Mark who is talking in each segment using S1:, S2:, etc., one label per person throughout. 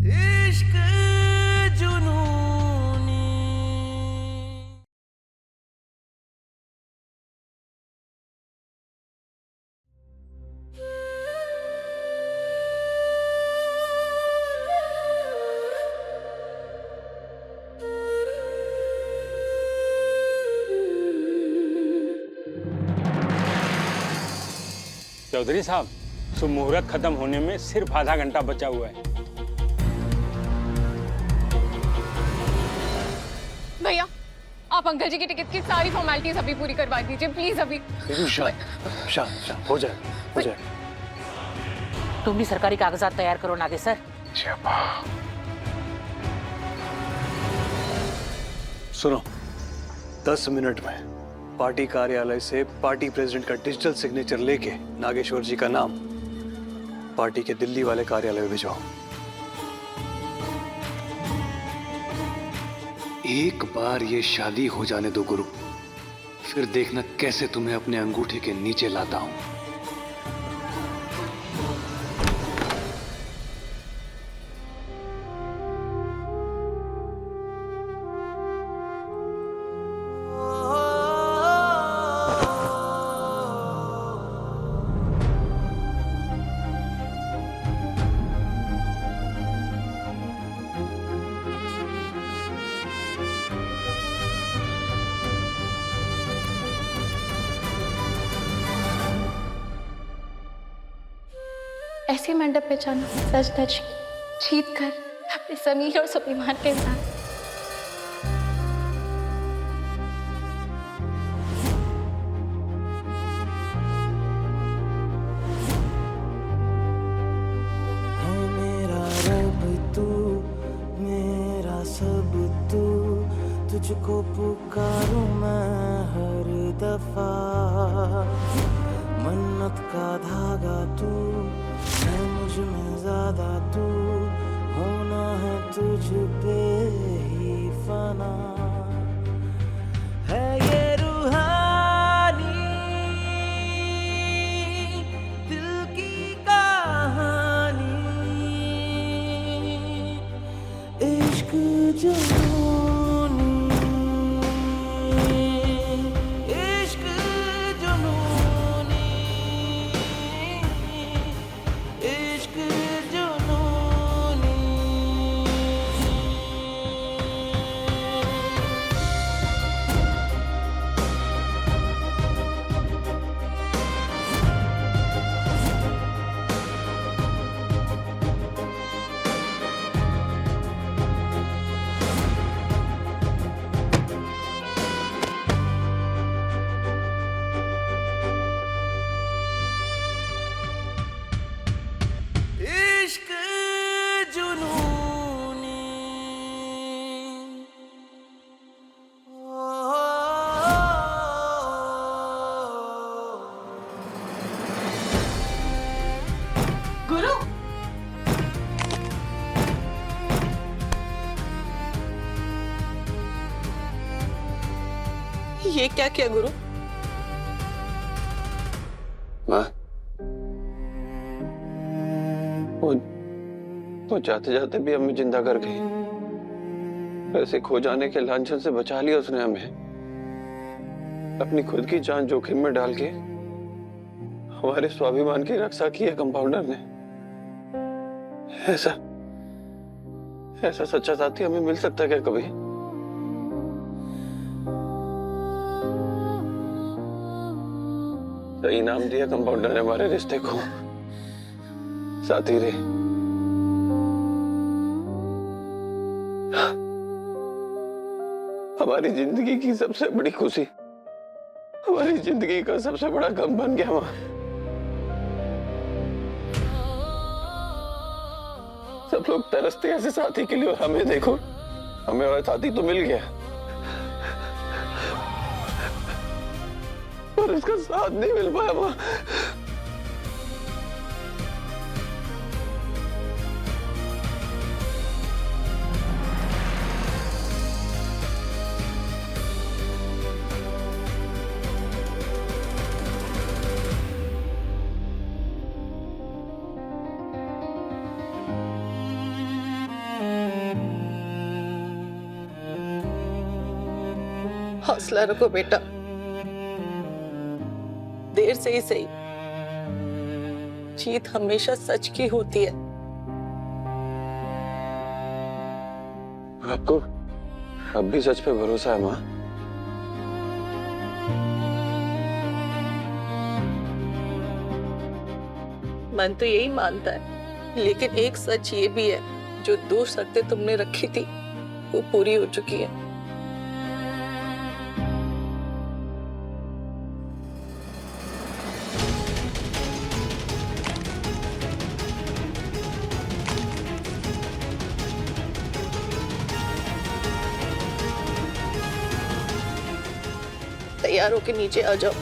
S1: इश्क जुनूनी।
S2: चौधरी साहब, शुभ मुहूर्त खत्म होने में सिर्फ आधा घंटा बचा हुआ है।
S3: भैया, आप अंकल जी की टिकट की सारी फॉर्मेलिटीज अभी पूरी करवा दीजिए प्लीज। अभी
S4: शांत हो जाए।
S5: तुम भी सरकारी कागजात तैयार करो नागेश्वर।
S4: सुनो, 10 मिनट में पार्टी कार्यालय से पार्टी प्रेसिडेंट का डिजिटल सिग्नेचर लेके नागेश्वर जी का नाम पार्टी के दिल्ली वाले कार्यालय में भिजवाओ। एक बार ये शादी हो जाने दो गुरु, फिर देखना कैसे तुम्हें अपने अंगूठे के नीचे लाता हूं।
S6: ऐसे मंडप पे जाना सच धज जीत कर अपने समीर और सुलेमान के साथ।
S1: मेरा रब तू, मेरा सब तू, तुझको पुकारूं मैं हर दफा। मन्नत का धागा तू है, मुझ में ज्यादा तू, होना है तुझ पे ही फना। है ये रूहानी दिल की कहानी, इश्क जुनूनी, इश्क जुनूनी, इश्क जुनूनी। इश्क जुनूनी।
S3: गुरु, ये क्या किया गुरु?
S4: माँ, वो जाते जाते भी हमें जिंदा कर गई। ऐसे खो जाने के लांछन से बचा लिया उसने हमें। अपनी खुद की जान जोखिम में डाल के हमारे स्वाभिमान की रक्षा की है कंपाउंडर ने। ऐसा ऐसा सच्चा साथी हमें मिल सकता है क्या कभी? सही नाम दिया कंपाउंडर ने हमारे रिश्ते को, साथी रे। हमारी जिंदगी की सबसे बड़ी खुशी, हमारी जिंदगी का सबसे बड़ा गम बन गया मां। सब लोग तरसते ऐसे साथी के लिए, और हमें देखो, हमें और साथी तो मिल गया, पर उसका साथ नहीं मिल पाया मां।
S7: हौसला रखो बेटा, देर से ही सही, जीत हमेशा सच की होती है।
S4: आपको अब भी सच पे भरोसा है माँ?
S7: मन तो यही मानता है, लेकिन एक सच ये भी है, जो दूर शर्तें तुमने रखी थी वो पूरी हो चुकी है। तैयार होके नीचे आ जाओ।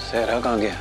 S4: सहरा कहाँ गया?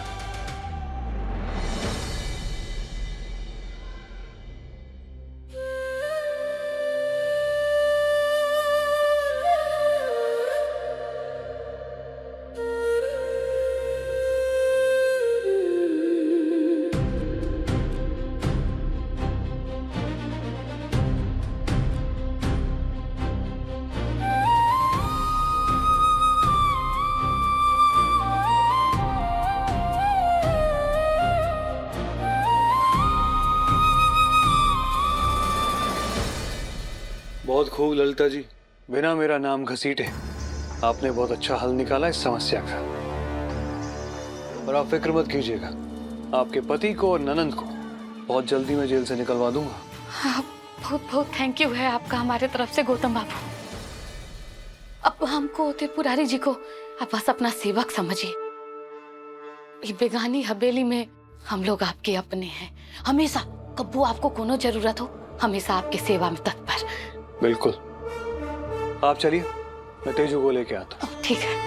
S8: बहुत खूब ललिता जी, बिना मेरा नाम घसीटे आपने बहुत अच्छा हल निकाला इस समस्या का। और आप फिक्र मत कीजिएगा, आपके पति को और ननंद को बहुत जल्दी मैं जेल से निकलवा दूंगा।
S6: हाँ, बहुत बहुत थैंक यू है आपका हमारे तरफ से गौतम बाबू। अब हमको त्रिपुरारी जी को आप बस अपना सेवक समझिए। ये बेगानी हवेली में हम लोग आपके अपने हैं। हमेशा कब्बू आपको कोनो जरूरत हो, हमेशा आपके सेवा में तत्पर।
S8: बिल्कुल, आप चलिए, मैं तेजू को लेके आता हूँ।
S6: ठीक है।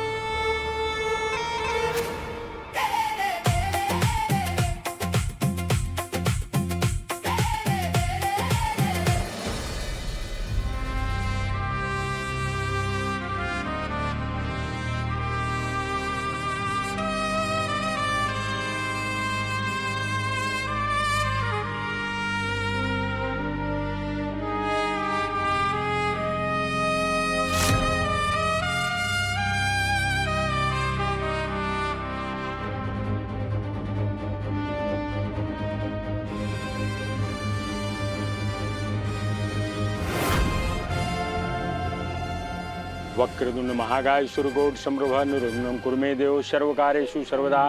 S2: वक्रतुंड महाकाय सूर्यकोटि समप्रभ निर्विघ्नं कुरु मे देव सर्वकार्येषु सर्वदा।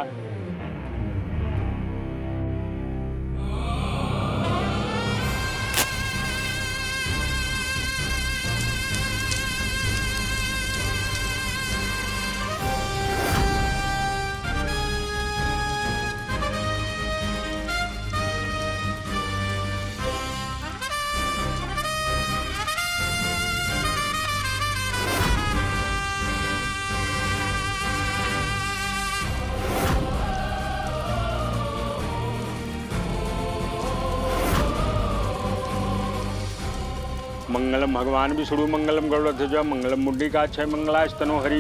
S2: मंगलम भगवान विष्णु मंगलम गरुड़ध्वज मंगलम मुंडिकाक्षय मंगलास्तनो हरि।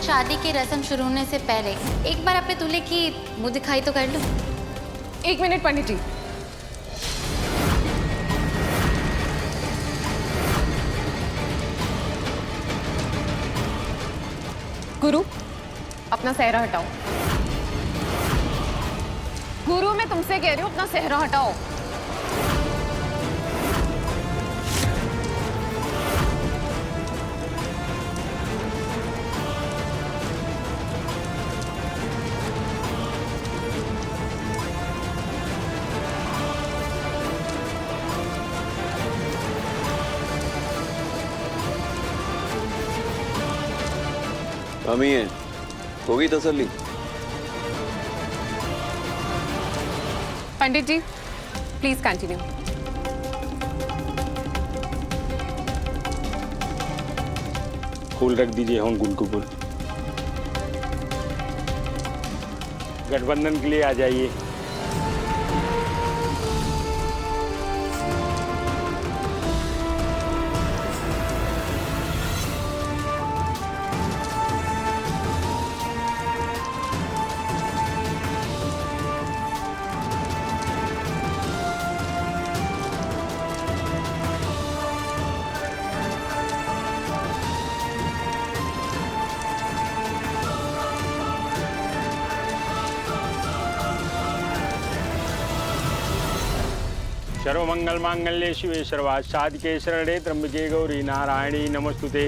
S9: शादी की रस्म शुरू होने से पहले एक बार अपने दूल्हे की मुंह दिखाई तो कर लो।
S3: 1 मिनट पंडित जी। गुरु, अपना सेहरा हटाओ। गुरु, मैं तुमसे कह रही हूँ अपना सेहरा हटाओ।
S4: हम ही हैं, होगी तसल्ली?
S3: पंडित जी, प्लीज कंटिन्यू।
S2: फूल रख दीजिए गुल को फूल। गठबंधन के लिए आ जाइए। सर्वमंगल मांगल्ये शिवे सर्वार्थ साधिके शरणे त्र्यंबके गौरी नारायणी नमस्तुते।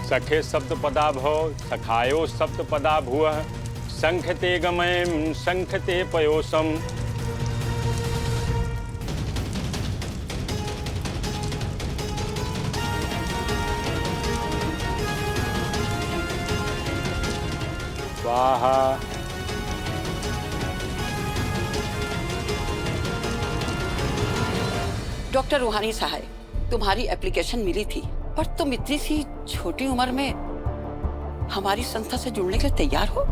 S2: सखे सप्तपदा भव सखायो सप्तपदा भुवः शंखते गमयं शंखते पयोसम। स्वाहा।
S10: डॉक्टर रूहानी साहब, तुम्हारी एप्लीकेशन मिली थी, पर तुम इतनी सी छोटी उम्र में हमारी संस्था से जुड़ने के लिए तैयार हो?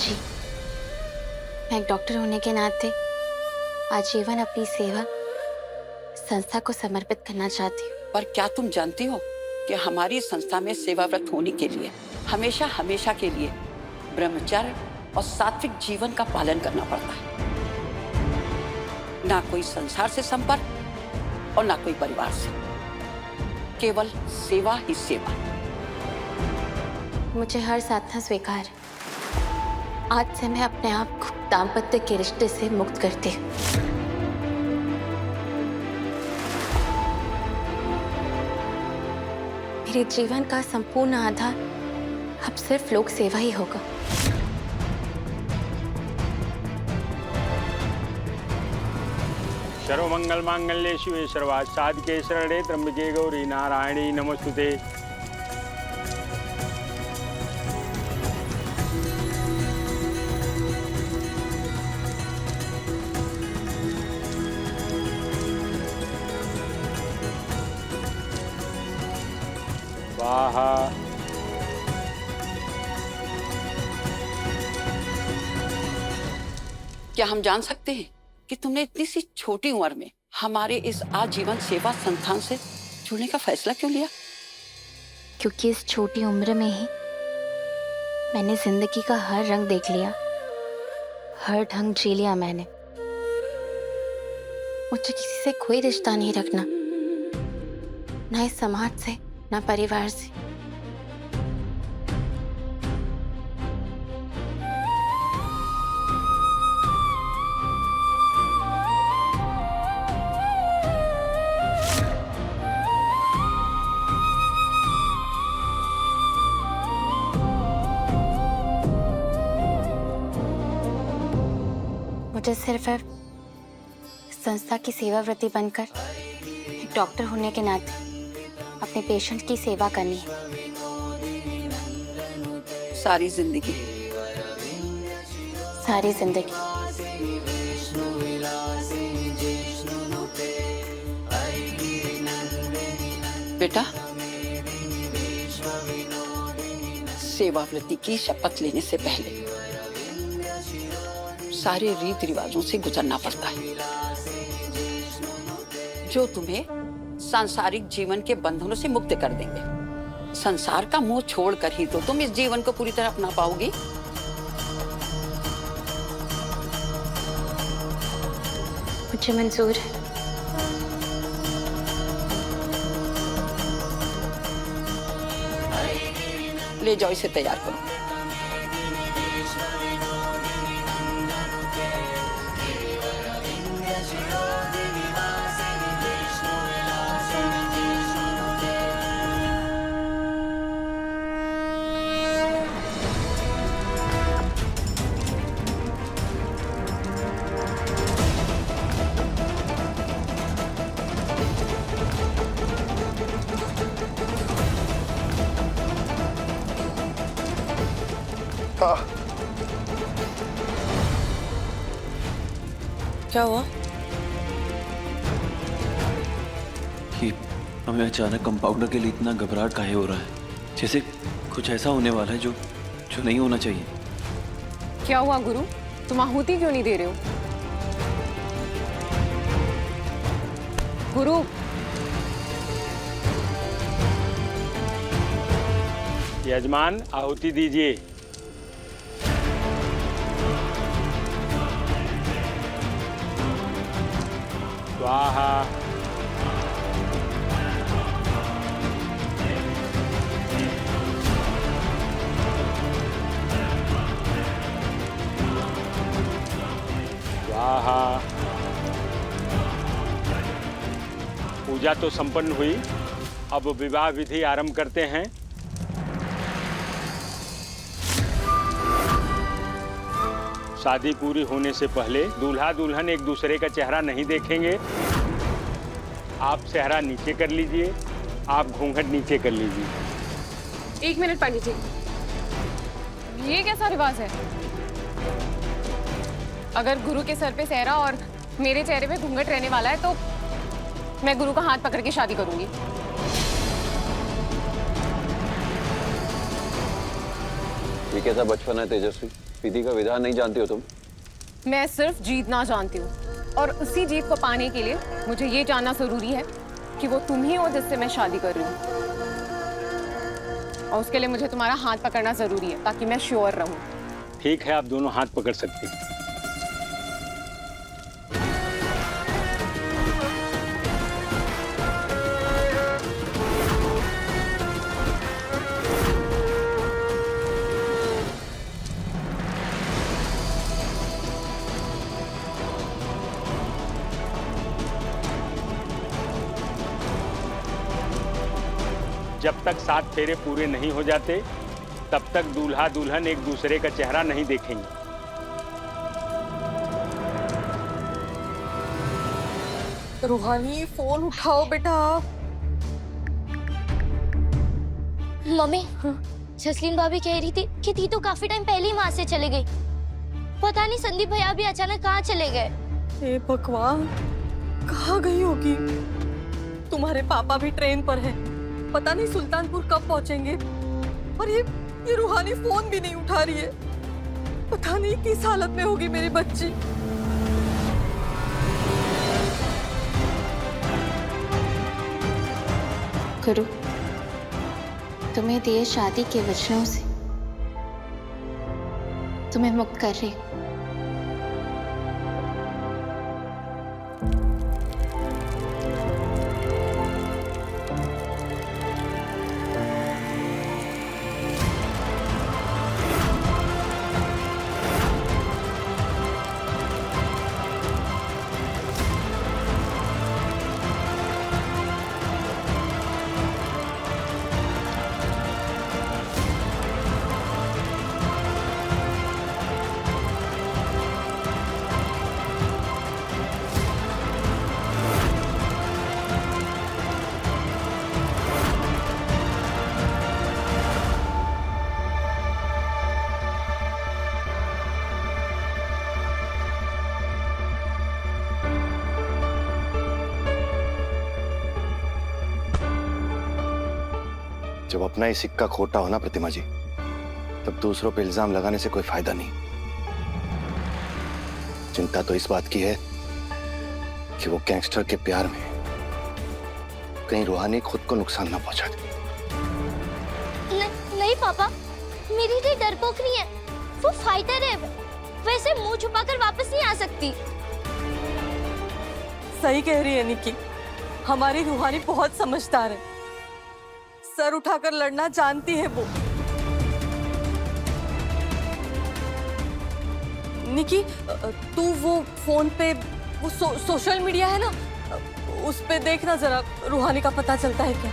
S9: जी, मैं एक डॉक्टर होने के नाते आजीवन अपनी सेवा संस्था को समर्पित करना चाहती हूँ।
S10: पर क्या तुम जानती हो कि हमारी संस्था में सेवाव्रत होने के लिए हमेशा हमेशा के लिए ब्रह्मचर्य और सात्विक जीवन का पालन करना पड़ता है। ना कोई संसार से संपर्क और ना कोई परिवार से, केवल सेवा ही सेवा।
S9: मुझे हर साधना स्वीकार। आज से मैं अपने आप को दाम्पत्य के रिश्ते से मुक्त करती हूँ। मेरे जीवन का संपूर्ण आधार अब सिर्फ लोक सेवा ही होगा।
S2: सर्वमंगल मांगल्ये शिवे सर्वार्थ साधिके शरणे त्र्यंबके गौरी नारायणी नमस्तुते। स्वाहा।
S10: क्या हम जान सकते हैं कि तुमने इतनी सी छोटी उम्र में हमारे इस आजीवन सेवा संस्थान से जुड़ने का फैसला क्यों लिया?
S9: क्योंकि इस छोटी उम्र में ही मैंने जिंदगी का हर रंग देख लिया, हर ढंग जी लिया मैंने। मुझे किसी से कोई रिश्ता नहीं रखना, ना इस समाज से ना परिवार से। मुझे सिर्फ संस्था की सेवाव्रती बनकर एक डॉक्टर होने के नाते अपने पेशेंट की सेवा करनी है।
S10: सारी जिंदगी।
S9: सारी जिंदगी।
S10: बेटा, सेवाव्रती की शपथ लेने से पहले सारे रीति रिवाजों से गुजरना पड़ता है, जो तुम्हें सांसारिक जीवन के बंधनों से मुक्त कर देंगे। संसार का मोह छोड़कर ही तो तुम इस जीवन को पूरी तरह अपना पाओगी।
S9: मुझे मंजूर है।
S10: ले जाओ, इसे तैयार करो।
S7: क्या हुआ?
S4: कि हमें अचानक कंपाउंडर के लिए इतना घबराहट काहे हो रहा है, जैसे कुछ ऐसा होने वाला है जो नहीं होना चाहिए।
S3: क्या हुआ गुरु, तुम आहुति क्यों नहीं दे रहे हो? गुरु,
S2: यजमान आहुति दीजिए। स्वाहा। स्वाहा। पूजा तो संपन्न हुई, अब विवाह विधि आरंभ करते हैं। शादी पूरी होने से पहले दूल्हा दुल्हन एक दूसरे का चेहरा नहीं देखेंगे। आप चेहरा नीचे कर लीजिए, आप घूंघट नीचे कर लीजिए।
S3: 1 मिनट पंडित जी, ये कैसा रिवाज है? अगर गुरु के सर पे सेहरा और मेरे चेहरे पे घूंघट रहने वाला है तो मैं गुरु का हाथ पकड़ के शादी करूंगी।
S4: ये कैसा बचपन है तेजस्वी, विधि का विधान नहीं जानती हो तुम?
S3: मैं सिर्फ जीतना जानती हूँ, और उसी जीत को पाने के लिए मुझे ये जानना जरूरी है कि वो तुम ही हो जिससे मैं शादी कर रही हूँ, और उसके लिए मुझे तुम्हारा हाथ पकड़ना जरूरी है ताकि मैं श्योर रहूं।
S2: ठीक है, आप दोनों हाथ पकड़ सकते हैं। जब तक 7 फेरे पूरे नहीं हो जाते तब तक दूल्हा दुल्हन एक दूसरे का चेहरा नहीं देखेंगे।
S7: रूहानी, फोन उठाओ बेटा।
S9: मम्मी, जसलीन भाभी कह रही थी कि ती तो काफी टाइम पहले ही वहां से चले गई। पता नहीं संदीप भैया भी अचानक कहाँ चले गए।
S7: हे भगवान, कहाँ गई होगी? तुम्हारे पापा भी ट्रेन पर हैं। पता नहीं सुल्तानपुर कब पहुंचेंगे। और ये रूहानी फोन भी नहीं उठा रही है। पता नहीं किस हालत में होगी मेरी बच्ची।
S9: गुरु, तुम्हें दिए शादी के वचनों से तुम्हें मुक्त कर रही हूं।
S11: जब अपना ही सिक्का खोटा हो ना प्रतिमा जी, तब दूसरों पे इल्जाम लगाने से कोई फायदा नहीं। चिंता तो इस बात की है कि वो गैंगस्टर के प्यार में कहीं रूहानी खुद को नुकसान ना पहुंचा दे।
S9: नहीं पापा, मेरी दी डरपोक नहीं है, वो फाइटर है। वैसे मुंह छुपाकर वापस नहीं आ सकती।
S7: सही कह रही है निकी, हमारी रूहानी बहुत समझदार है। सर उठाकर लड़ना जानती है वो। निकी, तू वो फोन पे वो सोशल मीडिया है ना, उस पे देखना जरा, रूहानी का पता चलता है क्या।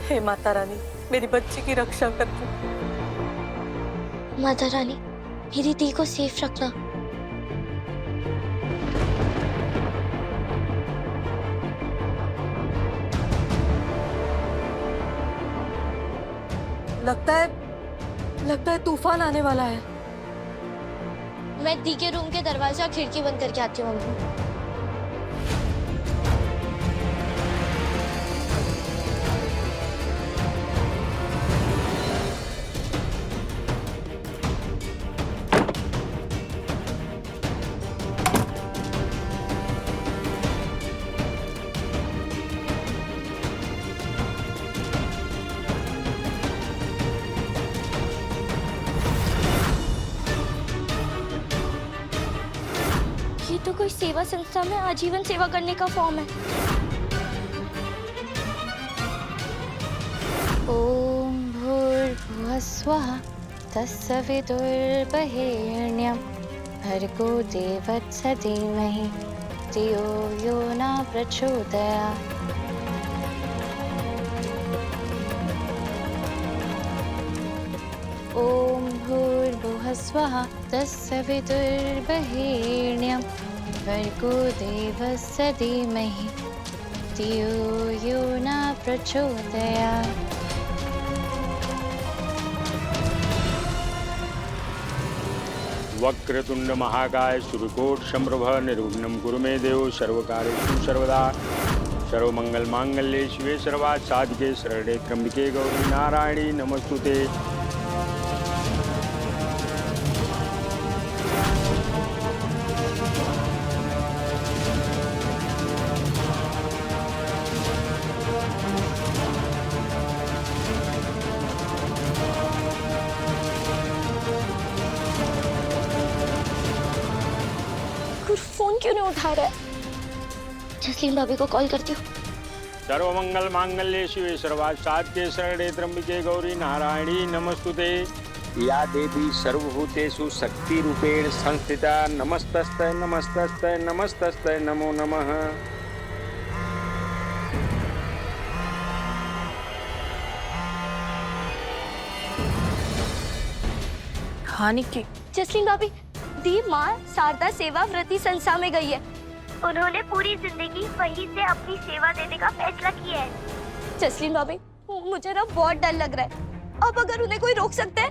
S7: हे माता रानी, मेरी बच्ची की रक्षा कर दो।
S9: माता रानी, मेरी दी को सेफ रखना।
S7: लगता है तूफान आने वाला है।
S9: मैं दी के रूम के दरवाजा खिड़की बंद करके आती हूँ मम्मी। ये तो कोई सेवा संस्था में आजीवन सेवा करने का फॉर्म है। ओम भूर्भुवः स्वः तत्सवितुर्वरेण्यं भर्गो देवस्य धीमहि धियो यो न प्रचोदयात्। ओम भूर्भुवः स्वः तत्सवितुर्वरेण्यं भर्गो देवस्य धीमहि धियो यो न प्रचोदयात्।
S2: वक्रतुंड महाकाय सूर्यकोट समप्रभ निर्विघ्नं कुरु मे देव सर्वकार्येषु सर्वदा सर्वमंगल मांगल्ये शिवे सर्वार्थ साधिके शरणे त्र्यंबके गौरी नारायणी नमस्तुते।
S9: फोन क्यों नहीं उठा रहा है? जसलीन भाभी को कॉल करती हूँ।
S2: सर्वमंगल मांगल्ये शिवे सर्वार्थ साधिके शरणे त्र्यंबके गौरी नारायणी नमस्तुते। या देवी सर्वभूतेषु शक्ति रूपेण संस्थिता नमस्तस्ते नमस्तस्ते नमस्तस्ते नमो नमः।
S7: हानि की
S9: जसलीन भाभी दी माँ शारदा सेवा व्रती संस्था में गई है। उन्होंने पूरी जिंदगी वहीं से अपनी सेवा देने का फैसला किया है। जसलीन भाभी मुझे ना बहुत डर लग रहा है। अब अगर उन्हें कोई रोक सकता है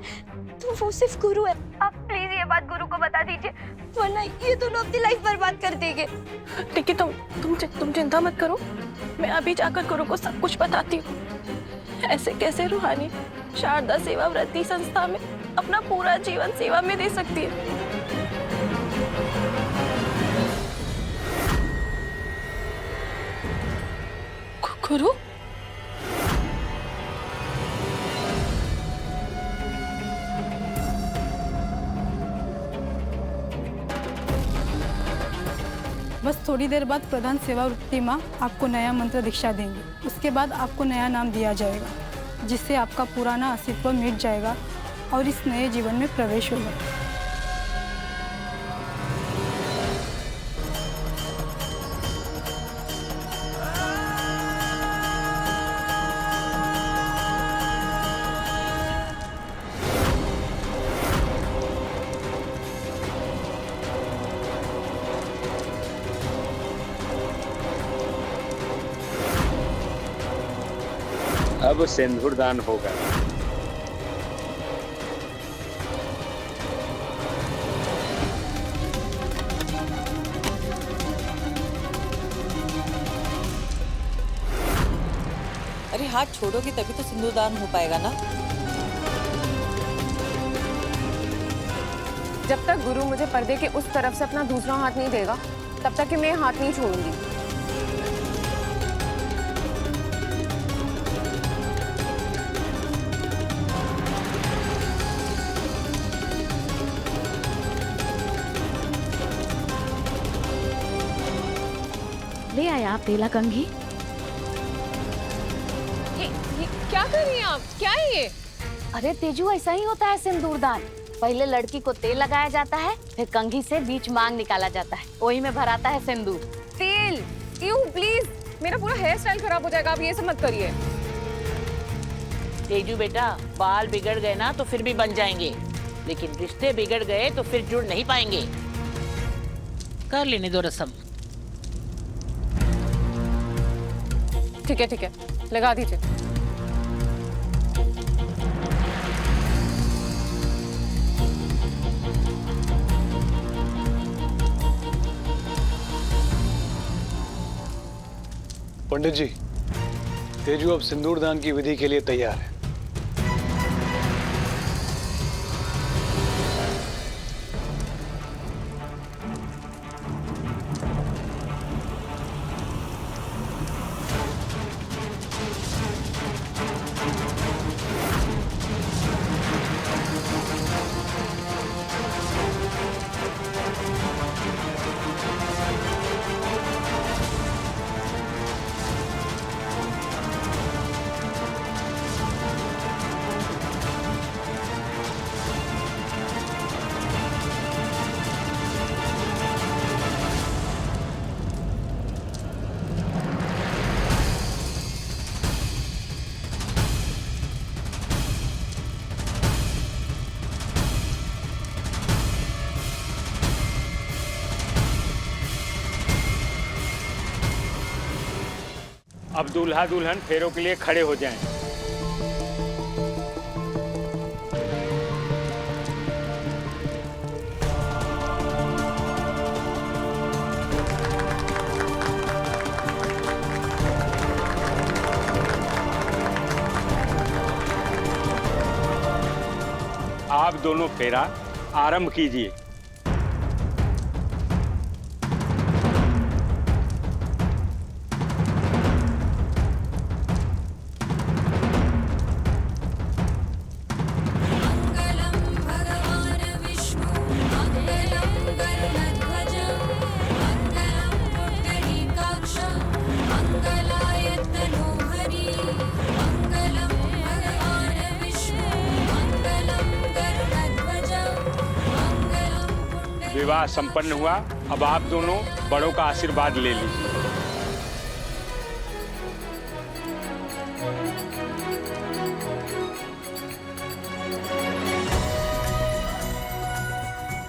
S9: तो वो सिर्फ गुरु है। आप प्लीज ये बात गुरु को बता दीजिए, वरना ये दोनों अपनी लाइफ बर्बाद कर देंगे।
S7: ठीक है, तुम चिंता मत करो, मैं अभी जाकर गुरु को सब कुछ बताती हूँ। ऐसे कैसे रूहानी शारदा सेवा व्रती संस्था में अपना पूरा जीवन सेवा में दे सकती है। गुरु
S12: बस थोड़ी देर बाद प्रधान सेवावृत्ति माँ आपको नया मंत्र दीक्षा देंगे। उसके बाद आपको नया नाम दिया जाएगा, जिससे आपका पुराना अस्तित्व मिट जाएगा और इस नए जीवन में प्रवेश होगा।
S2: अब सिंदूर दान होगा।
S10: अरे हाथ छोड़ोगे तभी तो सिंदूर दान हो पाएगा ना।
S3: जब तक गुरु मुझे पर्दे के उस तरफ से अपना दूसरा हाथ नहीं देगा, तब तक कि मैं हाथ नहीं छोड़ूंगी।
S9: ले आया आप तेला कंघी।
S3: ये क्या कर रही हैं आप? क्या है ये?
S9: अरे तेजू, ऐसा ही होता है सिंदूरदान। पहले लड़की को तेल लगाया जाता है, फिर कंघी से बीच मांग निकाला जाता है, वही में भराता है सिंदूर।
S3: तेल? यू प्लीज, मेरा पूरा हेयर स्टाइल खराब हो जाएगा। आप ये सब मत करिए।
S5: तेजू बेटा, बाल बिगड़ गए ना तो फिर भी बन जाएंगे, लेकिन रिश्ते बिगड़ गए तो फिर जुड़ नहीं पाएंगे। कर लेने दो रस्म।
S3: ठीक है, लगा दीजिए।
S8: पंडित जी, तेजू अब सिंदूर दान की विधि के लिए तैयार है।
S2: अब दूल्हा दुल्हन फेरों के लिए खड़े हो जाएं। आप दोनों फेरा आरंभ कीजिए। विवाह संपन्न हुआ। अब आप दोनों बड़ों का आशीर्वाद ले लीजिए।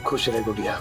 S8: खुश रहे गुड़िया।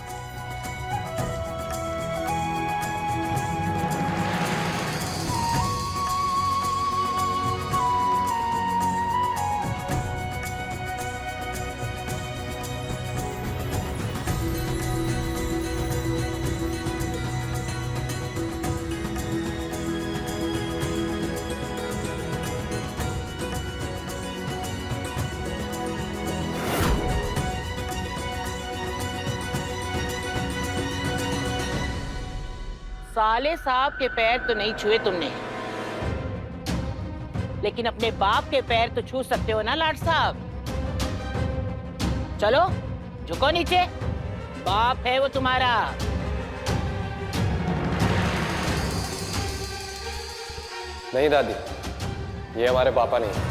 S5: साले साहब के पैर तो नहीं छुए तुमने, लेकिन अपने बाप के पैर तो छू सकते हो ना लाट साहब। चलो झुको नीचे, बाप है वो तुम्हारा।
S4: नहीं दादी, ये हमारे पापा नहीं।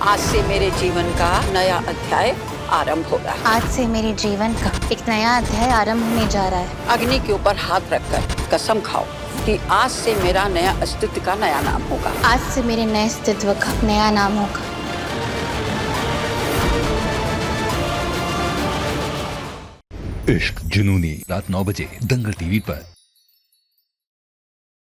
S10: आज से मेरे जीवन का नया अध्याय आरंभ होगा।
S9: आज से मेरे जीवन का एक नया अध्याय आरंभ होने जा रहा है।
S10: अग्नि के ऊपर हाथ रखकर कसम खाओ कि आज से मेरा नया अस्तित्व का नया नाम होगा।
S9: आज से मेरे नए अस्तित्व का नया नाम होगा।
S13: इश्क जुनूनी, रात 9 बजे दंगल टीवी पर।